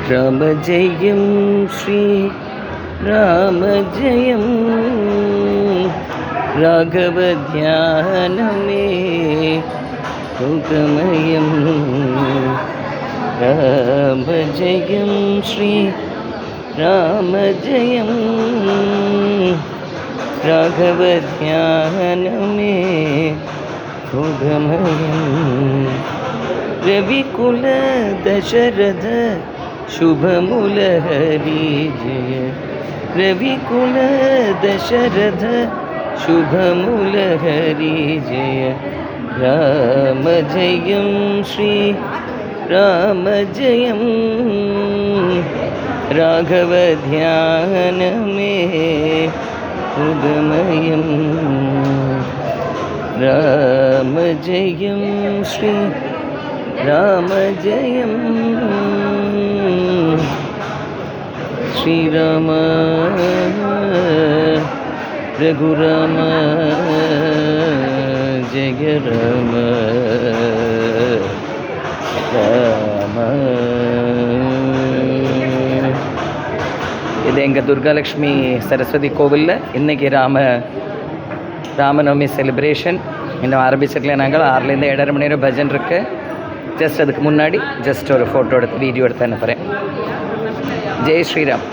ராம ஜெயம் ஸ்ரீ ராம ஜெயம் ராகவ தியானமே சுகமயம் ராம ஜெயம் ஸ்ரீ ராம ஜெயம் ராகவ தியானமே சுகமயம் रविकुल दशरथ शुभमुलहरि जय रविकुल दशरथ शुभमुलहरि जय राम जयं श्री राम जयं राघव ध्यान में उदमयं राम जयं श्री राम जयं श्रीराम रघुराम जय राम राम இது எங்கள் துர்காலக்ஷ்மி சரஸ்வதி கோவிலில் இன்றைக்கி ராமநவமி செலிப்ரேஷன் இன்னும் ஆரம்பிச்சிருக்கல. நாங்கள் 6லேருந்து 7:30 மணி நேரம் பஜன் இருக்குது. ஜஸ்ட் அதுக்கு முன்னாடி ஜஸ்ட் ஒரு ஃபோட்டோ எடுத்து வீடியோ எடுத்து அனுப்புகிறேன். ஜெய் ஸ்ரீராம்.